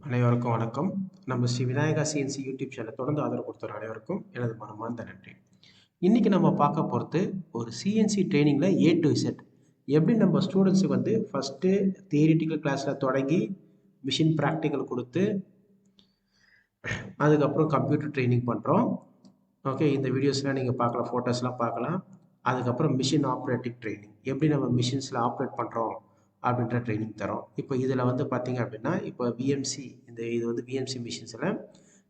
அனைவருக்கும் வணக்கம். நம்ம Shri Vinayaka CNC YouTube channel தொடர்ந்து ஆதரவு கொடுத்தவர் அனைவருக்கும் எனது மனமார்ந்த நன்றி. இன்னைக்கு நம்ம பார்க்க போகிறது ஒரு சிஎன்சி ட்ரைனிங்கில் A to Z எப்படி நம்ம ஸ்டூடெண்ட்ஸுக்கு வந்து ஃபஸ்ட்டு தியரிட்டிக்கல் கிளாஸில் தொடங்கி மிஷின் ப்ராக்டிக்கல் கொடுத்து அதுக்கப்புறம் கம்ப்யூட்டர் ட்ரைனிங் பண்ணுறோம். ஓகே, இந்த வீடியோஸ்லாம் நீங்கள் பார்க்கலாம், ஃபோட்டோஸ்லாம் பார்க்கலாம். அதுக்கப்புறம் மிஷின் ஆப்ரேட்டிங் ட்ரைனிங், எப்படி நம்ம மிஷின்ஸில் ஆப்ரேட் பண்ணுறோம் அப்படின்ற ட்ரைனிங் தரோம். இப்போ இதில் வந்து பார்த்தீங்க அப்படின்னா, இப்போ விஎம்சி இது வந்து விஎம்சி மிஷின்ஸில்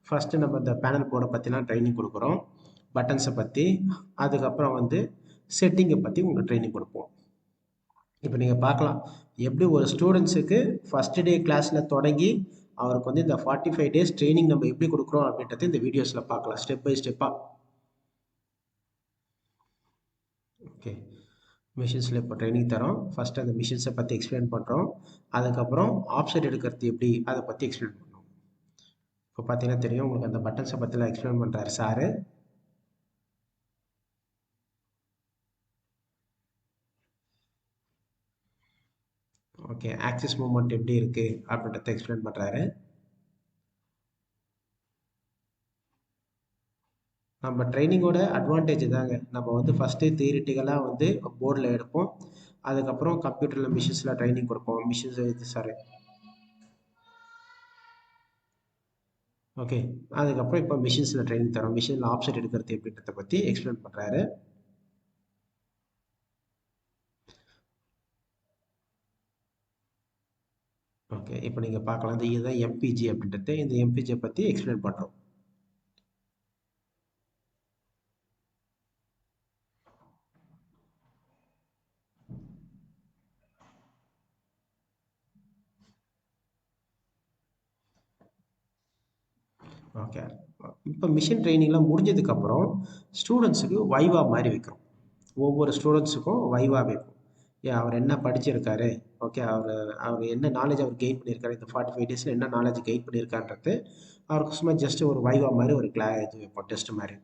ஃபஸ்ட்டு நம்ம இந்த பேனல் போர்டை பற்றிலாம் ட்ரைனிங் கொடுக்குறோம், பட்டன்ஸை பற்றி, அதுக்கப்புறம் வந்து செட்டிங்கை பற்றி உங்களுக்கு ட்ரைனிங் கொடுப்போம். இப்போ நீங்கள் பார்க்கலாம் எப்படி ஒரு ஸ்டூடெண்ட்ஸுக்கு ஃபஸ்ட்டு டே கிளாஸில் தொடங்கி அவருக்கு வந்து இந்த 45 டேஸ் ட்ரைனிங் நம்ம எப்படி கொடுக்குறோம் அப்படின்றது இந்த வீடியோஸில் பார்க்கலாம், ஸ்டெப் பை ஸ்டெப்பாக. ஓகே, மிஷின்ஸில் இப்போ ட்ரைனிங் தரோம். ஃபஸ்ட்டு அந்த மிஷின்ஸை பற்றி எக்ஸ்பிளைன் பண்ணுறோம். அதுக்கப்புறம் ஆப்செட் எடுக்கிறது எப்படி அதை பற்றி எக்ஸ்பிளைன் பண்ணுறோம். இப்போ பார்த்தீங்கன்னா தெரியும் உங்களுக்கு, அந்த பட்டன்ஸை பற்றிலாம் எக்ஸ்பிளைன் பண்ணுறாரு சாரு. ஓகே, ஆக்சிஸ் மூவ்மெண்ட் எப்படி இருக்குது அப்படின்றத எக்ஸ்பிளைன் பண்ணுறாரு. நம்ம ட்ரைனிங்கோட அட்வான்டேஜ் தாங்க, நம்ம வந்து ஃபஸ்ட்டு தியரிட்டிக்கலாக வந்து போர்டில் எடுப்போம், அதுக்கப்புறம் கம்ப்யூட்டரில் மிஷின்ஸில் ட்ரைனிங் கொடுப்போம். ஓகே, அதுக்கப்புறம் இப்போ மிஷின்ஸில் ட்ரைனிங் தரோம். மிஷினில் ஆப்செட் எடுக்கிறது எப்படின்றத பற்றி எக்ஸ்பிளைன் பண்ணுறாரு. ஓகே, இப்போ நீங்கள் பார்க்கலாம், இதுதான் எம்பிஜி அப்படின்றது. இந்த எம்பிஜியை பற்றி எக்ஸ்பிளைன் பண்ணுறோம். ஓகே, இப்போ மிஷின் ட்ரைனிங்லாம் முடிஞ்சதுக்கப்புறம் ஸ்டூடெண்ட்ஸுக்கு வைவா மாதிரி வைக்கிறோம். ஒவ்வொரு ஸ்டூடெண்ட்ஸுக்கும் வைவா வைப்போம். ஏன் அவர் என்ன படிச்சிருக்காரு, ஓகே, அவர் என்ன நாலேஜ் அவர் கெயின் பண்ணியிருக்காரு, இந்த 45 டேஸில் என்ன நாலேஜ் கெயின் பண்ணியிருக்கான்றது அவருக்கு சும்மா ஜஸ்ட் ஒரு வைவா மாதிரி ஒரு இது வைப்போம், டெஸ்ட் மாதிரி.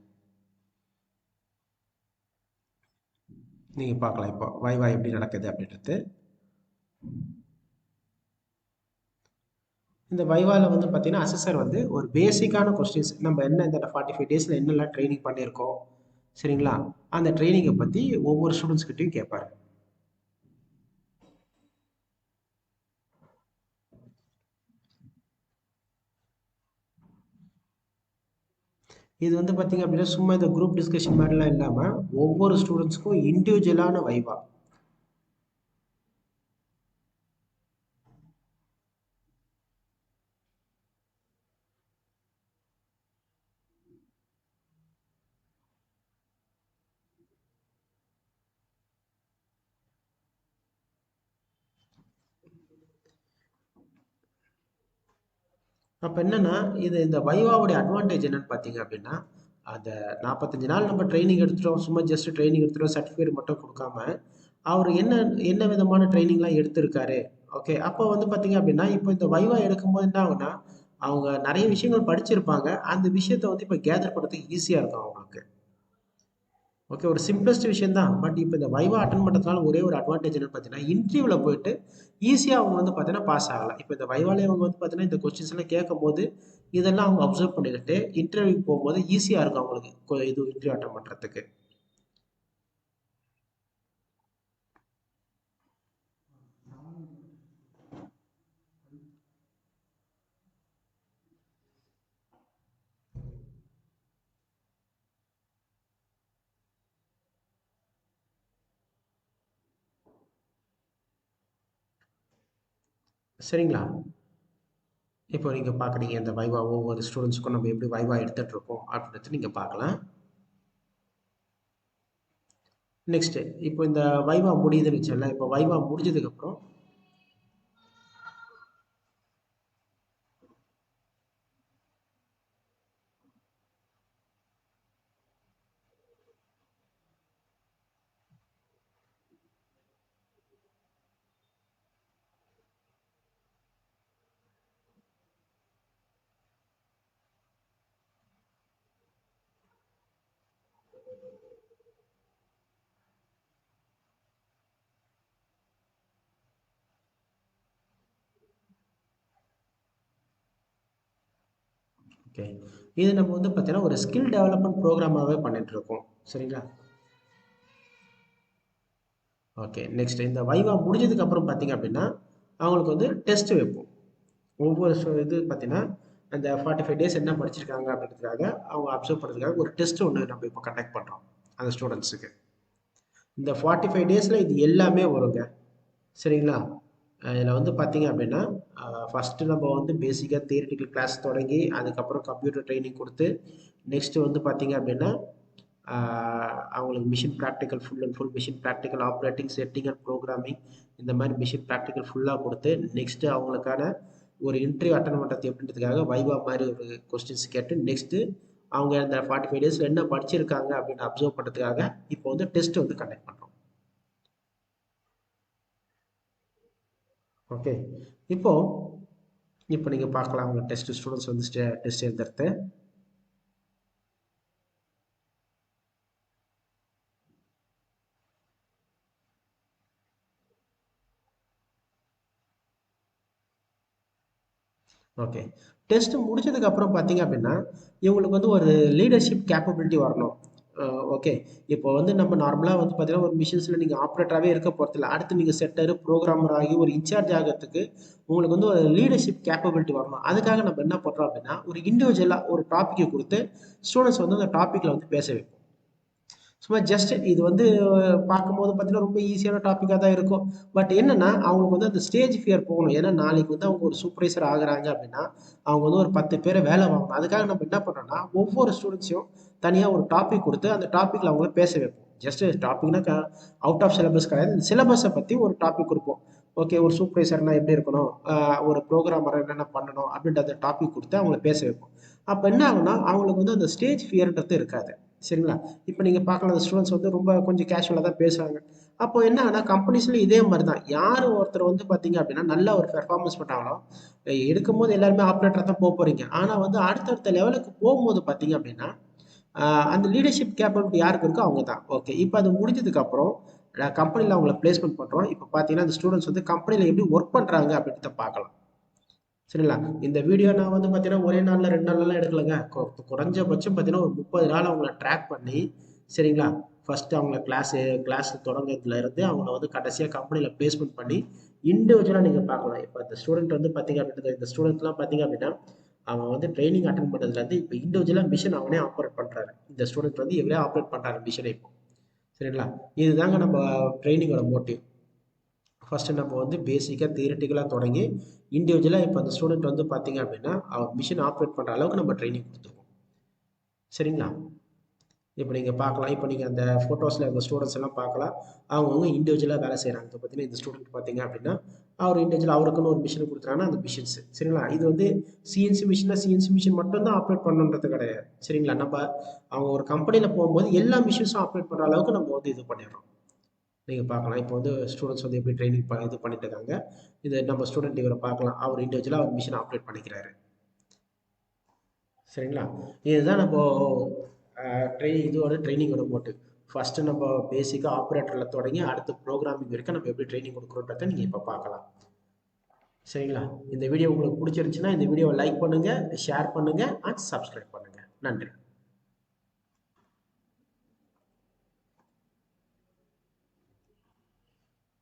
நீங்கள் பார்க்கலாம் இப்போ வைவா எப்படி நடக்குது அப்படின்றது. இந்த வைவாவில் வந்து பார்த்தீங்கன்னா அசஸர் வந்து ஒரு பேசிக்கான கொஸ்டின்ஸ், நம்ம என்ன இந்த 45 டேஸில் என்னெல்லாம் ட்ரைனிங் பண்ணியிருக்கோம், சரிங்களா, அந்த ட்ரைனிங்கை பற்றி ஒவ்வொரு ஸ்டூடெண்ட்ஸ்கிட்டையும் கேட்பாரு. இது வந்து பார்த்தீங்க அப்படின்னா சும்மா இந்த குரூப் டிஸ்கஷன் மாதிரிலாம் இல்லாமல் ஒவ்வொரு ஸ்டூடெண்ட்ஸ்க்கும் இண்டிவிஜுவலான வைவா. அப்போ என்னன்னா, இந்த வைவாவுடைய அட்வான்டேஜ் என்னன்னு பார்த்தீங்க அப்படின்னா, அந்த 45 நாள் நம்ம ட்ரைனிங் எடுத்துட்டோம், சும்மா ஜஸ்ட் ட்ரைனிங் எடுத்துட்டோம், சர்டிஃபிகேட் மட்டும் கொடுக்காம அவர் என்ன என்ன விதமான ட்ரைனிங்லாம் எடுத்திருக்காரு. ஓகே, அப்போ வந்து பார்த்தீங்க அப்படின்னா, இப்போ இந்த வைவா எடுக்கும்போது என்ன ஆகுனா, அவங்க நிறைய விஷயங்கள் படிச்சிருப்பாங்க, அந்த விஷயத்த வந்து இப்போ கேதர் பண்ணுறதுக்கு ஈஸியாக இருக்கும் அவங்களுக்கு. ஓகே, ஒரு சிம்பிளஸ்ட் விஷயம் தான். பட் இப்போ இந்த வைவா அட்டன் பண்ணுறதுனால ஒரே ஒரு அட்வான்டேஜ் என்னன்னு பார்த்தீங்கன்னா, இன்டர்வியூவில் போயிட்டு ஈஸியாக அவங்க வந்து பார்த்தீங்கன்னா பாஸ் ஆகலாம். இப்போ இந்த வைவாலே அவங்க வந்து பார்த்தீங்கன்னா இந்த கொஸ்டின்ஸ் எல்லாம் கேட்கும்போது இதெல்லாம் அவங்க அப்சர்வ் பண்ணிக்கிட்டு இன்டர்வியூக்கு போகும்போது ஈஸியாக இருக்கும் அவங்களுக்கு இது இன்டர்வியூ அட்டன் பண்ணுறதுக்கு. சரிங்களா, இப்போ நீங்கள் பார்க்குறீங்க இந்த வைவா ஒவ்வொரு ஸ்டூடெண்ட்ஸுக்கும் நம்ம எப்படி வைவா எடுத்துகிட்டு இருக்கோம் அப்படின்றது நீங்கள் பார்க்கலாம். நெக்ஸ்ட்டு இப்போ இந்த வைவா முடியுதுன்னு வச்சுக்கோங்களேன். இப்போ வைவா முடிஞ்சதுக்கப்புறம் ஓகே. இது நம்ம வந்து பார்த்தீங்கன்னா, ஒரு ஸ்கில் டெவலப்மென்ட் ப்ரோகிராமாவே பண்ணிட்டு இருக்கோம். சரிங்களா? ஓகே. நெக்ஸ்ட் இந்த வைவா முடிஞ்சதுக்கு அப்புறம் பார்த்தீங்க அப்படின்னா, அவங்களுக்கு வந்து டெஸ்ட் வைப்போம். ஒவ்வொரு இது பார்த்தீங்கன்னா, அந்த 45 டேஸ் என்ன படிச்சிருக்காங்க அப்படின்றதுக்காக, அவங்க அப்சர்வ் பண்ணுறதுக்காக ஒரு டெஸ்ட் ஒண்ணு நம்ம இப்போ கண்டக்ட் பண்றோம். அந்த ஸ்டூடண்ட்ஸுக்கு. இந்த 45 டேஸ்ல இது எல்லாமே வருங்க. சரிங்களா? இதில வந்து பார்த்தீங்க அப்படின்னா, ஃபர்ஸ்ட்டு நம்ம வந்து பேசிக்கா தியரிட்டிக்கல் கிளாஸ் தொடங்கி, அதுக்கப்புறம் கம்ப்யூட்டர் ட்ரெய்னிங் குடுத்து, நெக்ஸ்ட்டு வந்து பார்த்தீங்க அப்படின்னா, ஆ அவங்களுக்கு machine practical full and full machine practical operating, setting and programming இந்த மாரி மிஷின் பிராக்டிகல் ஃபுல்லா குடுத்து, நெக்ஸ்ட்டு அவங்களுக்கான ஒரு இன்டர்வியூ அட்டெண்ட் பண்றது எப்படின்றதுக்காக வைவா மாரி ஒரு கொஸ்டின்ஸ் கேட்டு, நெக்ஸ்ட்டு அவங்க அந்த 45 டேஸ்ல என்ன படிச்சிருக்காங்க அப்படின்னு அப்சர்வ் பண்றதுக்காக, இப்போ வந்து டெஸ்ட் வந்து கண்டக்ட் பண்றோம். ஓகே. இப்போ இப்போ நீங்க பார்க்கலாம் உங்க டெஸ்ட் ஸ்டூடண்ட்ஸ் வந்து டெஸ்ட் எழுதுறது. ஓகே. டெஸ்ட் முடிச்சதுக்கு அப்புறம் பார்த்தீங்க அப்படின்னா, இவங்களுக்கு வந்து ஒரு லீடர்ஷிப் கேப்பபிலிட்டி வரணும். அ ஓகே. இப்போ வந்து நம்ம நார்மலா வந்து பார்த்தீங்கன்னா, ஒரு மிஷின்ஸ்ல நீங்க ஆப்பரேட்டராவே இருக்க போறதில்ல. அடுத்து நீங்க செட்டர், புரோகிராமர் ஆகி ஒரு இன்சார்ஜ் ஆகறதுக்கு உங்களுக்கு வந்து ஒரு லீடர்ஷிப் கேப்பபிலிட்டி வரணும். அதுக்காக நம்ம என்ன பண்றோம் அப்படின்னா, ஒரு இண்டிவிஜுவலா ஒரு டாபிக்க குடுத்து, ஸ்டூடண்ட்ஸ் வந்து அந்த டாபிக்ல வந்து பேச வைப்போம். சும்மா ஜஸ்ட் இது வந்து பார்க்கும்போது பார்த்தீங்கன்னா, ரொம்ப ஈஸியான டாபிக்கா தான் இருக்கும். பட் என்னன்னா, அவங்களுக்கு வந்து அந்த ஸ்டேஜ் ஃபியர் போகணும். ஏன்னா, நாளைக்கு வந்து அவங்க ஒரு சூப்பர்வைசர் ஆகுறாங்க அப்படின்னா, அவங்க வந்து ஒரு 10 பேர வேலை வாங்கணும். அதுக்காக நம்ம என்ன பண்றோம்னா, ஒவ்வொரு ஸ்டூடண்ட்ஸையும் தனியா ஒரு டாபிக் குடுத்து, அந்த டாபிக்ல அவங்கள பேச வைப்போம். ஜஸ்ட் டாபிக்னா அவுட் ஆஃப் சிலபஸ் கிடையாது. இந்த சிலபஸ பத்தி ஒரு டாபிக் குடுப்போம். ஓகே, ஒரு சூப்பர்வைசர்னா எப்படி இருக்கணும்? ஒரு புரோகிராமரா என்னென்ன பண்ணணும்? அப்படின்ற அந்த டாபிக் குடுத்து அவங்கள பேச வைப்போம். அப்ப என்ன ஆகும்னா, அவங்களுக்கு வந்து அந்த ஸ்டேஜ் ஃபியர்ன்றது இருக்காது. சரிங்களா? இப்ப நீங்க பார்க்கலாம் அந்த ஸ்டூடண்ட்ஸ் வந்து ரொம்ப கொஞ்சம் கேஷுவலா தான் பேசுறாங்க. அப்போ என்ன ஆகும்னா, கம்பெனிஸ்லயும் இதே மாரி தான். யாரு ஒருத்தர் வந்து பார்த்தீங்க அப்படின்னா, நல்ல ஒரு பெர்ஃபார்மன்ஸ் பண்றாங்களோ, எடுக்கும்போது எல்லாருமே ஆப்பரேட்டரா தான் போறீங்க. ஆனா வந்து அடுத்தடுத்த லெவலுக்கு போகும்போது பார்த்தீங்க அப்படின்னா, அ அந்த லீடர்ஷிப் கேப்பபிலிட்டி யாருக்கு இருக்கோ அவங்க தான். ஓகே. இப்ப அது முடிஞ்சதுக்கு அப்புறம் கம்பெனில அவங்கள பிளேஸ்மென்ட் பண்றோம். இப்ப பார்த்தீங்கன்னா, அந்த ஸ்டூடண்ட்ஸ் வந்து கம்பெனில எப்படி ஒர்க் பண்றாங்க அப்படின்றத பார்க்கலாம். சரிங்களா? இந்த வீடியோ நான் வந்து பார்த்தீங்கன்னா, ஒரே நாள்ல 2 நாள்லலாம் எடுக்கலங்க. குறைஞ்சபட்சம் பார்த்தீங்கன்னா, ஒரு 30 நாள் அவங்கள ட்ராக் பண்ணி, சரிங்களா? ஃபர்ஸ்ட்டு அவங்கள கிளாஸ் தொடங்குறதுல இருந்து அவங்கள வந்து கடைசியா கம்பெனில பிளேஸ்மென்ட் பண்ணி, இண்டிவிஜுவலா நீங்க பார்க்கலாம். இப்ப இந்த ஸ்டூடண்ட் வந்து பார்த்தீங்க அப்படின்னா, இந்த ஸ்டூடண்ட்லாம் பார்த்தீங்க அப்படின்னா, அவன் வந்து ட்ரெய்னிங் அட்டெண்ட் பண்ணதுலருந்து இப்ப இண்டிவிஜுவலா மிஷின் அவனே ஆப்பரேட் பண்றாரு. இந்த ஸ்டூடண்ட் வந்து இவரே ஆப்பரேட் பண்றாரு மிஷின இப்போ. சரிங்களா? இதுதாங்க நம்ம ட்ரெய்னிங்கோட மோட்டிவ். ஃபர்ஸ்ட் நம்ம வந்து பேசிக்கா தியரிட்டிக்கலா தொடங்கி, இண்டிவிஜுவலா இப்ப அந்த ஸ்டூடண்ட் வந்து பார்த்தீங்க அப்படின்னா, அவர் மிஷின் ஆப்பரேட் பண்ற அளவுக்கு நம்ம ட்ரெய்னிங் குடுத்துருக்கோம். சரிங்களா? இப்ப நீங்க பார்க்கலாம். இப்ப நீங்க அந்த ஃபோட்டோஸ்ல அந்த ஸ்டூடண்ட்ஸ் எல்லாம் பார்க்கலாம். அவங்கவங்க இண்டிவிஜுவலா வேலை செய்றாங்க. இப்ப பார்த்தீங்கன்னா, இந்த ஸ்டூடண்ட் பார்த்தீங்க அப்படின்னா, அவர் இண்டிவிஜுவலா அவருக்குன்னு ஒரு மிஷின் குடுத்துட்டாங்கன்னா, அந்த மிஷின்ஸ். சரிங்களா? இது வந்து சிஎன்சி மிஷின்னா, சிஎன்சி மிஷின் மட்டும் தான் ஆப்பரேட் பண்ணணுன்றது கிடையாது. சரிங்களா? அவங்க ஒரு கம்பெனில போம்போது எல்லா மிஷின்ஸும் ஆப்பரேட் பண்ற அளவுக்கு நம்ம வந்து இது பண்ணிடுறோம். நீங்க பார்க்கலாம். இப்போ வந்து ஸ்டூடண்ட்ஸ் வந்து எப்படி ட்ரெய்னிங் இது பண்ணிட்டு இருக்காங்க. இது நம்ம ஸ்டூடண்ட் இவர பார்க்கலாம். அவர் இண்டிவிஜுவலா அவர் மிஷின் ஆப்பரேட் பண்ணிக்கிறாரு. சரிங்களா? இதுதான் நம்போ இதோட ட்ரெய்னிங்கோட மோட்டிவ். ஃபர்ஸ்ட்டு நம்ம பேசிக்கா ஆப்பரேட்டர்ல தொடங்கி, அடுத்து புரோகிராமிங் வரைக்கும் நம்ம எப்படி ட்ரெய்னிங் குடுக்குறோன்றத நீங்க இப்ப பார்க்கலாம். சரிங்களா? இந்த வீடியோ உங்களுக்கு புடிச்சிருந்துச்சுன்னா, இந்த வீடியோவ லைக் பண்ணுங்க, ஷேர் பண்ணுங்க அண்ட் சப்ஸ்கிரைப் பண்ணுங்க. நன்றி.